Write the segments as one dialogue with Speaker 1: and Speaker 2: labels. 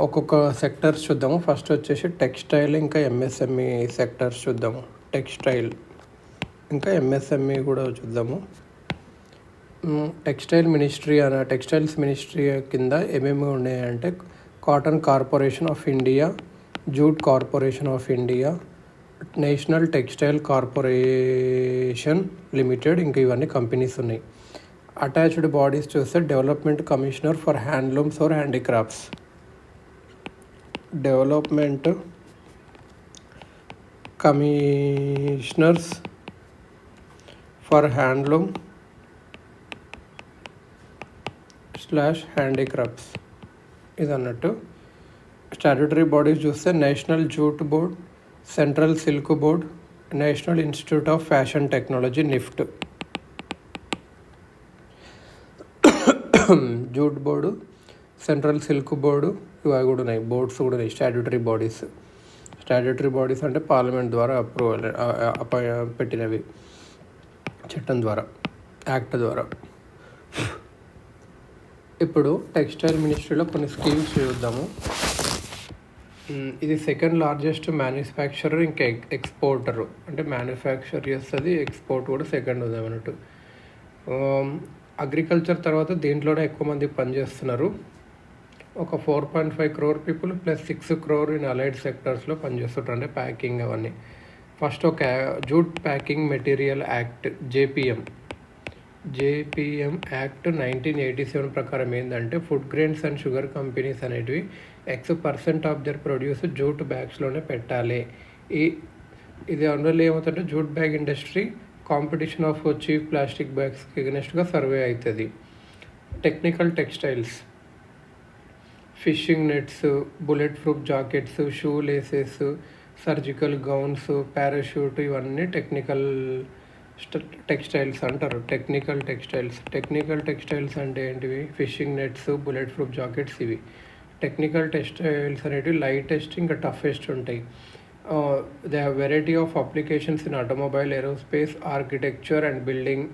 Speaker 1: ఒక్కొక్క సెక్టర్స్ చూద్దాము. ఫస్ట్ వచ్చేసి టెక్స్టైల్ ఇంకా ఎంఎస్ఎంఈ సెక్టర్స్ చూద్దాము. టెక్స్టైల్ ఇంకా ఎంఎస్ఎంఈ కూడా చూద్దాము. టెక్స్టైల్స్ మినిస్ట్రీ కింద ఏమేమి ఉన్నాయంటే cotton corporation of India, jute corporation of India, national textile corporation limited, ఇంకా ఇవన్నీ కంపెనీస్ ఉన్నాయి. అటాచ్డ్ బాడీస్ చూస్తే development commissioner for handlooms or handicrafts, development commissioners for handloom /handicrafts ఇది అన్నట్టు. స్టాట్యూటరీ బాడీస్ చూస్తే national jute board, central silk board, national institute of fashion technology NIFT. Jute board, central silk board ఇవి కూడా ఉన్నాయి, boards కూడా ఉన్నాయి. Statutory bodies అంటే parliament ద్వారా అప్రూవల్ పెట్టినవి, చట్టం ద్వారా, యాక్ట్ ద్వారా. ఇప్పుడు టెక్స్టైల్ మినిస్ట్రీలో కొన్ని స్కీమ్స్ చూద్దాము. ఇది సెకండ్ లార్జెస్ట్ మ్యానుఫ్యాక్చరర్, ఇంకా ఎక్స్పోర్టరు, అంటే మ్యానుఫ్యాక్చర్ చేస్తుంది, ఎక్స్పోర్ట్ కూడా సెకండ్ ఉంది అన్నట్టు. అగ్రికల్చర్ తర్వాత దీంట్లోనే ఎక్కువ మంది పనిచేస్తున్నారు. ఒక 4.5 crore people plus 6 crore in allied సెక్టర్స్లో పనిచేస్తుంటారు, అంటే ప్యాకింగ్ అవన్నీ. ఫస్ట్ ఒక jute packing material act JPM act 1987 ప్రకారం ఏంటంటే food grains and sugar companies అనేటివి X% of their produce jute బ్యాగ్స్లోనే పెట్టాలి. ఇది అందువల్ల ఏమవుతుందంటే jute bag industry competition of cheap plastic బ్యాగ్స్కి ఎగనెస్ట్గా సర్వే అవుతుంది. Technical textiles, fishing nets, bullet proof jackets, shoe laces, surgical gowns, parachute ఇవన్నీ టెక్నికల్ టెక్స్టైల్స్ అంటారు. టెక్నికల్ టెక్స్టైల్స్ అంటే ఏంటివి? Fishing nets, bullet proof jackets ఇవి. టెక్నికల్ టెక్స్టైల్స్ అనేటివి lightest ఇంకా టఫెస్ట్ ఉంటాయి. They have variety of applications in automobile, aerospace, architecture and building,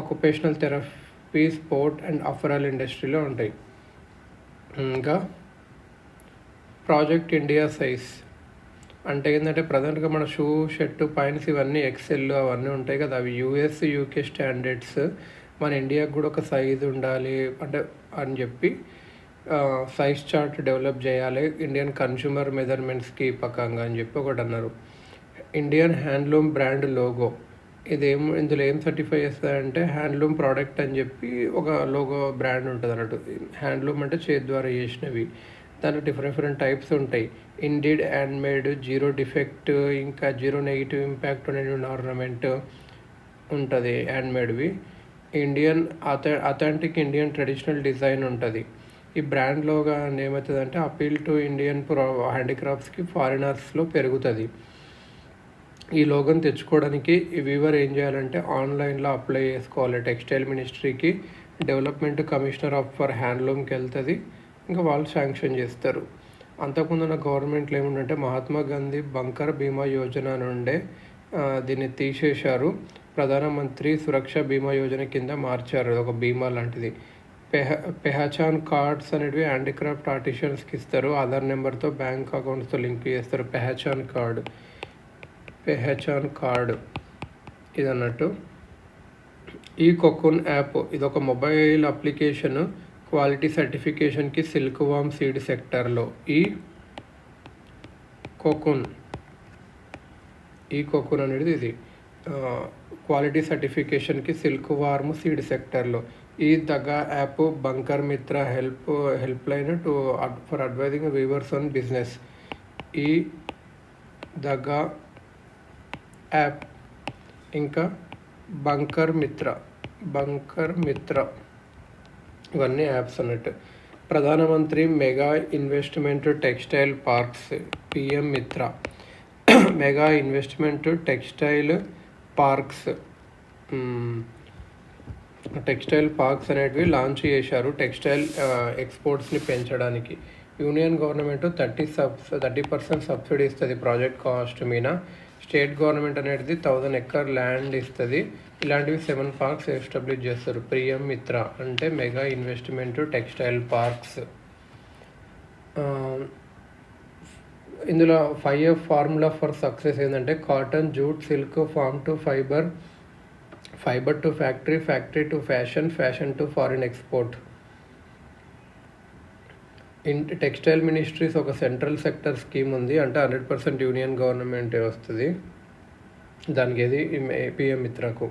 Speaker 1: occupational therapy, sport and apparel ఇండస్ట్రీలో ఉంటాయి. ఇంకా ప్రాజెక్ట్ ఇండియా సైజ్ అంటే ఏంటంటే ప్రజెంట్గా మన షూ, షర్టు, పాయింట్స్ ఇవన్నీ ఎక్సెల్ అవన్నీ ఉంటాయి కదా, అవి యూఎస్, యూకే స్టాండర్డ్స్. మన ఇండియాకి కూడా ఒక సైజు ఉండాలి అంటే అని చెప్పి సైజ్ చార్ట్ డెవలప్ చేయాలి ఇండియన్ కన్స్యూమర్ మెజర్మెంట్స్కి పక్కంగా అని చెప్పి ఒకటి అన్నారు. ఇండియన్ హ్యాండ్లూమ్ బ్రాండ్ లోగో, ఇందులో ఏం సర్టిఫై చేస్తుందంటే హ్యాండ్లూమ్ ప్రోడక్ట్ అని చెప్పి ఒక లోగో బ్రాండ్ ఉంటుంది అన్నట్టు. హ్యాండ్లూమ్ అంటే చేతి ద్వారా చేసినవి, దాంట్లో డిఫరెంట్ టైప్స్ ఉంటాయి. ఇండీడ్ హ్యాండ్మేడ్, జీరో డిఫెక్ట్, ఇంకా జీరో నెగిటివ్ ఇంపాక్ట్ అనే ఆర్నమెంట్ ఉంటుంది హ్యాండ్మేడ్వి. Indian authentic Indian traditional design ఉంటుంది. ఈ బ్రాండ్లోగా ఏమవుతుందంటే అపీల్ టు ఇండియన్ హ్యాండీక్రాఫ్ట్స్కి ఫారినర్స్లో పెరుగుతుంది. ఈ లోగోని తెచ్చుకోవడానికి ఈ వీవర్ ఏం చేయాలంటే ఆన్లైన్లో అప్లై చేసుకోవాలి. టెక్స్టైల్ మినిస్ట్రీకి డెవలప్మెంట్ కమిషనర్ ఫర్ హ్యాండ్లూమ్కి వెళ్తుంది, ఇంకా వాళ్ళు శాంక్షన్ చేస్తారు. అంతకుముందున్న గవర్నమెంట్లో ఏముందంటే మహాత్మా గాంధీ బంకర్ బీమా యోజన నుండే దీన్ని తీసేశారు. ప్రధానమంత్రి సురక్ష బీమా యోజన కింద మార్చారు, ఒక బీమా లాంటిది. పెహచాన్ కార్డ్స్ అనేటివి హ్యాండీక్రాఫ్ట్ ఆర్టిషన్స్కి ఇస్తారు, ఆధార్ నెంబర్తో బ్యాంక్ అకౌంట్స్తో లింక్ చేస్తారు. పెహచాన్ కార్డు ఇది అన్నట్టు. ఈ కోకూన్ యాప్ ఇది ఒక మొబైల్ అప్లికేషన్ క్వాలిటీ సర్టిఫికేషన్కి సిల్క్ వామ్ సీడ్ సెక్టర్లో. ఈ కోకూన్ అనేది ఇది క్వాలిటీ సర్టిఫికేషన్కి సిల్క్ వార్మ్ సీడ్ సెక్టర్లో. ఈ దగా app Bunkar Mitra help line for advising weavers on business. ఈ దగా యాప్ ఇంకా బంకర్ మిత్ర ఇవన్నీ యాప్స్ అన్నట్టు. ప్రధానమంత్రి mega investment textile parks, PM మిత్ర. మెగా ఇన్వెస్ట్మెంట్ టెక్స్టైల్ పార్క్స్ అనేటివి లాంచ్ చేశారు టెక్స్టైల్ ఎక్స్పోర్ట్స్ని పెంచడానికి. యూనియన్ గవర్నమెంట్ 30% సబ్సిడీ ఇస్తుంది ప్రాజెక్ట్ కాస్ట్ మీద. స్టేట్ గవర్నమెంట్ అనేది 1000 acre ల్యాండ్ ఇస్తుంది. ఇలాంటివి 7 parks ఎస్టాబ్లిష్ చేస్తారు. పిఎం మిత్ర అంటే మెగా ఇన్వెస్ట్మెంట్ టెక్స్టైల్ పార్క్స్. ఇందులో 5 ఫార్ములా ఫర్ సక్సెస్ ఏంటంటే cotton, jute, silk, farm to fibre, fibre to factory, factory to fashion, fashion to foreign export. Textile ministry's ఒక central sector scheme ఉంది, అంటే 100% union గవర్నమెంటే వస్తుంది దానికి. ఏది పిఎం మిత్రకు.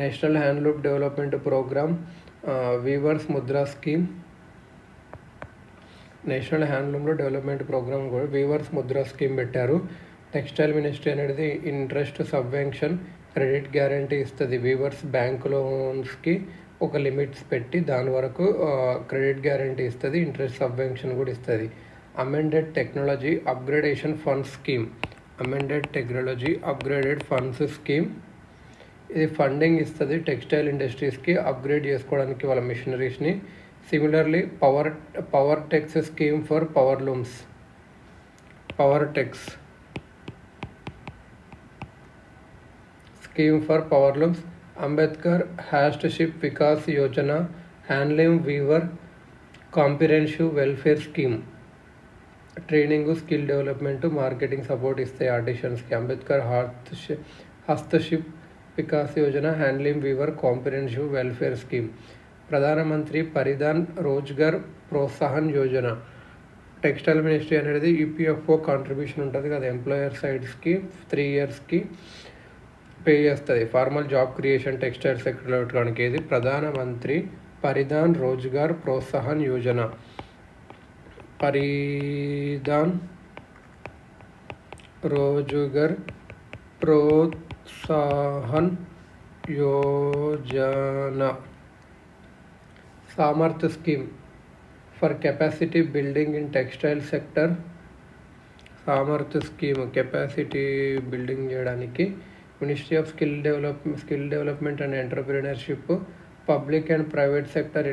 Speaker 1: National handloom development programme, weavers Mudra scheme. National హ్యాండ్లూమ్లో డెవలప్మెంట్ ప్రోగ్రామ్ కూడా వీవర్స్ ముద్రా స్కీమ్ పెట్టారు. టెక్స్టైల్ మినిస్ట్రీ అనేది ఇంట్రెస్ట్ సబ్వెన్షన్, క్రెడిట్ గ్యారంటీ ఇస్తుంది. వీవర్స్ బ్యాంక్ లోన్స్కి ఒక లిమిట్స్ పెట్టి దాని వరకు క్రెడిట్ గ్యారంటీ ఇస్తుంది, ఇంట్రెస్ట్ సబ్వెన్షన్ కూడా ఇస్తుంది. Amended technology upgradation funds scheme, amended technology upgraded funds scheme. ఇది ఫండింగ్ ఇస్తుంది టెక్స్టైల్ ఇండస్ట్రీస్కి అప్గ్రేడ్ చేసుకోవడానికి వాళ్ళ మిషనరీస్ని. Similarly power tex scheme for power looms, power tex scheme for power looms. Ambedkar Hastshilp Vikas Yojana, handloom weaver comprehensive welfare scheme. Training, skill development, marketing support ఇస్తాయి ఆర్టిషన్స్కి. Ambedkar Hastshilp Vikas Yojana, handloom weaver comprehensive welfare scheme. Pradhan Mantri Paridhan Rozgar Protsahan Yojana. Textile ministry అనేది EPFO contribution ఉంటుంది కదా employer సైడ్స్కి 3 ఇయర్స్కి pay చేస్తుంది. Formal job creation textile సెక్టర్లో పెట్టడానికి. ఇది Pradhan Mantri Paridhan Rozgar Protsahan Yojana. Paridhan Rozgar Protsahan Yojana. Samarth scheme for capacity building in textile sector. Samarth scheme capacity building చేయడానికి. Ministry of skill development and entrepreneurship public and private sector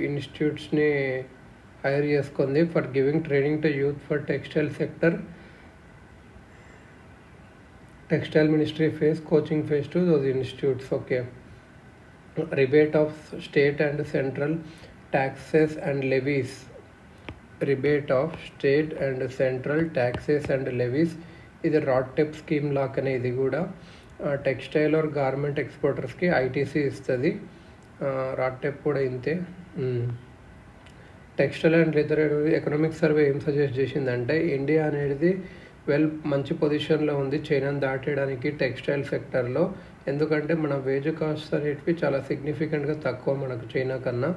Speaker 1: ఇన్స్టిట్యూట్స్ని హైర్ చేసుకుంది for giving training to youth for textile sector. Textile ministry pays coaching fees to those institutes. Okay. Rebate of state and central taxes and levies. Rebate of state and central taxes and levies. ఇది రాడ్టెప్ scheme లాగానే ఇది కూడా. Textile are garment ఎక్స్పోర్టర్స్కి ITC ఇస్తుంది. రాడ్టెప్ కూడా ఇంతే. Textile and leather economic survey ఏం suggest చేసిందంటే India అనేది మంచి పొజిషన్లో ఉంది చైనాని దాటేయడానికి టెక్స్టైల్ సెక్టర్లో. ఎందుకంటే మన వేజ్ కాస్ట్ అనేటివి చాలా సిగ్నిఫికెంట్గా తక్కువ మనకు చైనా కన్నా.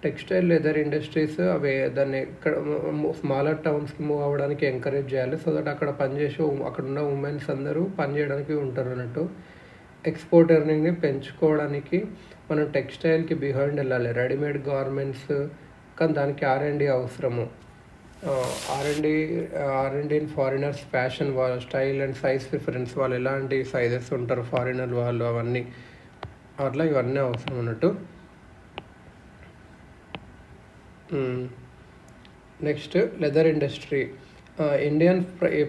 Speaker 1: టెక్స్టైల్ లెదర్ ఇండస్ట్రీస్ అవి దాన్ని ఇక్కడ స్మాలర్ టౌన్స్కి మూవ్ అవ్వడానికి ఎంకరేజ్ చేయాలి. సో దట్ అక్కడ పనిచేసే అక్కడ ఉన్న ఉమెన్స్ అందరూ పనిచేయడానికి ఉంటారు అన్నట్టు. ఎక్స్పోర్ట్ ఎర్నింగ్ని పెంచుకోవడానికి మనం టెక్స్టైల్కి బిహైండ్ వెళ్ళాలి. రెడీమేడ్ గార్మెంట్స్ కానీ దానికి R&D అవసరము. R&D ఇన్ ఫారినర్స్ ఫ్యాషన్, వాళ్ళ స్టైల్ అండ్ సైజ్ ప్రిఫరెన్స్, వాళ్ళు ఎలాంటి సైజెస్ ఉంటారు ఫారినర్ వాళ్ళు, అవన్నీ అట్లా ఇవన్నీ అవసరం అన్నట్టు. Next leather industry. ఇండియన్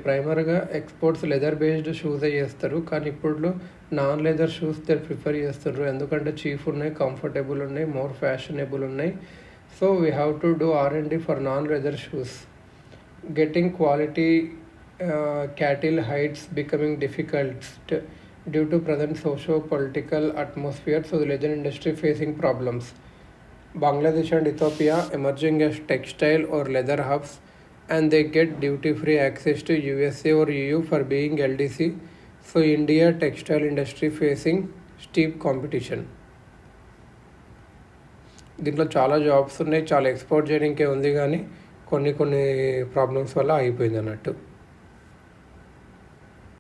Speaker 1: ప్రైమర్గా ఎక్స్పోర్ట్స్ లెదర్ బేస్డ్ షూస్ చేస్తారు, కానీ ఇప్పుడు నాన్ లెదర్ షూస్ ప్రిఫర్ చేస్తారు. ఎందుకంటే చీప్ ఉన్నాయి, కంఫర్టబుల్ ఉన్నాయి, మోర్ ఫ్యాషనబుల్ ఉన్నాయి. So we have to do R&D for non-leather shoes. Getting quality cattle hides becoming difficult due to present socio-political atmosphere. So the leather industry facing problems. Bangladesh and Ethiopia emerging as textile or leather hubs, and they get duty-free access to USA or EU for being LDC. So India textile industry facing steep competition. దీంట్లో చాలా jobs ఉన్నాయి, చాలా export చేయడానికే ఉంది, కానీ కొన్ని problems వల్ల ఆగిపోయింది అన్నట్టు.